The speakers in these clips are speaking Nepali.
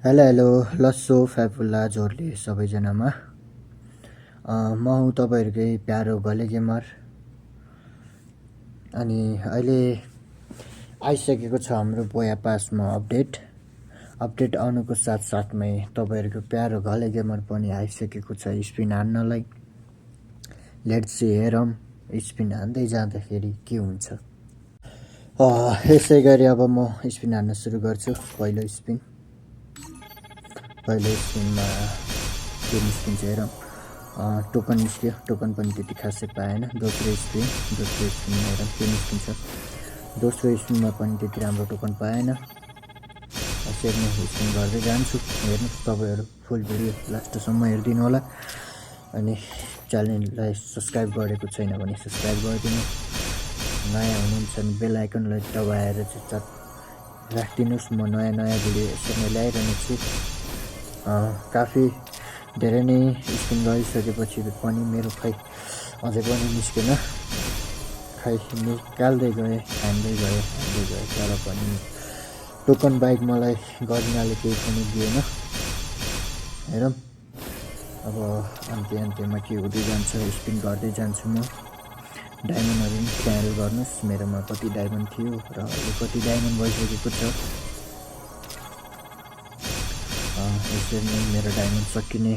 हेलो लस्सो फ्याफुल्ला जोरले सबैजनामा म हुँ तपाईँहरूकै प्यारो गले गेमर। अनि अहिले आइसकेको छ हाम्रो बोया पासमा अपडेट आउनुको साथसाथमै तपाईँहरूको प्यारो गले गेमर पनि आइसकेको छ स्पिन हान्नलाई। लेट्स सी हेरौँ स्पिन हान्दै जाँदाखेरि के हुन्छ। यसै गरी अब म स्पिन हान्न सुरु गर्छु। पहिलो स्पिनमा के निस्किन्छ हेरौँ। टोकन निस्क्यो, टोकन पनि त्यति खासै पाएन। दोस्रो स्पिनमा हेरौँ के निस्किन्छ। दोस्रो स्पिनमा पनि त्यति राम्रो टोकन पाएन। यसरी नै स्पिन गर्दै जान्छु। हेर्नुहोस् तपाईँहरू फुल भिडियो लास्टसम्म हेरिदिनु होला। अनि च्यानललाई सब्सक्राइब गरेको छैन भने सब्सक्राइब गरिदिनु। नयाँ हुनुहुन्छ भने बेल आइकनलाई दबाएर चाहिँ राखिदिनुहोस्। म नयाँ भिडियो यसरी नै ल्याइरहने छु। काफी धेरै नै स्पिन गरिसकेपछि पनि मेरो खै अझै पनि निस्केन। खै निकाल्दै गएँ हान्दै गएँ तर पनि टोकन बाइक मलाई गर्नाले केही पनि दिएन। हेरौँ अब अन्त्यमा के हुँदै जान्छ। स्पिन गर्दै जान्छु म। डायमन्डहरू पनि ख्याल गर्नुहोस् मेरोमा कति डायमन्ड थियो र अहिले कति डायमन्ड भइसकेको छ। यसरी नै मेरो डायमन्ड सकिने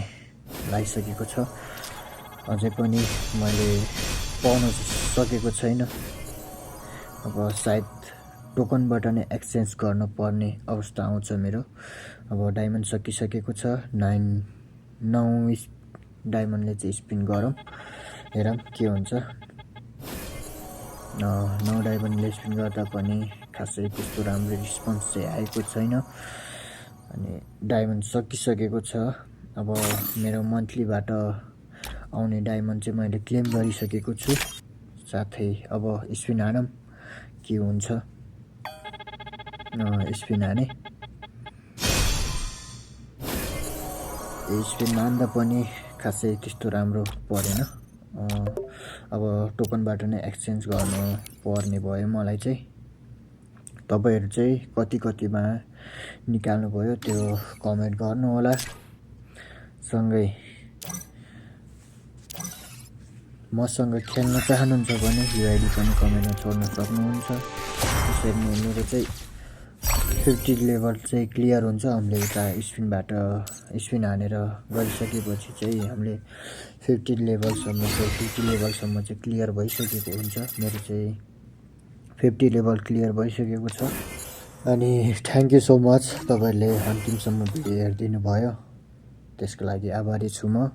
लागिसकेको छ। अझै पनि मैले पाउन सकेको छैन। अब सायद टोकनबाट नै एक्सचेन्ज गर्नुपर्ने अवस्था आउँछ मेरो। अब डायमन्ड सकिसकेको छ। 9 डायमन्डले चाहिँ स्पिन गरौँ। हेरौँ के हुन्छ। 9 डायमन्डले स्पिन गर्दा पनि खासै त्यस्तो राम्रो रिस्पोन्स चाहिँ आएको छैन। अनि डायमन्ड सकिसकेको छ। अब मेरो मन्थलीबाट आउने डायमन्ड चाहिँ मैले क्लेम गरिसकेको छु। साथै अब स्पिन हानौँ के हुन्छ। स्पिन हाने स्पिन हान्दा पनि खासै त्यस्तो राम्रो परेन। अब टोकनबाट नै एक्सचेन्ज गर्नु पर्ने भयो मलाई चाहिँ। तपाईँहरू चाहिँ कतिमा निकाल्नु भयो त्यो कमेन्ट गर्नु होला। सँगै मसँग खेल्न चाहनुहुन्छ भने युआइडी पनि कमेन्टमा छोड्न सक्नुहुन्छ। त्यसरी नै मेरो चाहिँ 50 लेभल चाहिँ क्लियर हुन्छ। हामीले उता स्पिन हानेर गरिसकेपछि चाहिँ हामीले 50 लेभलसम्म चाहिँ क्लियर भइसकेको हुन्छ। मेरो चाहिँ 50 लेभल क्लियर भइसकेको छ। अनि थ्याङ्क यू सो मच तपाईँहरूले अन्तिमसम्म भिडियो हेरिदिनु भयो। त्यसको लागि आभारी छु म।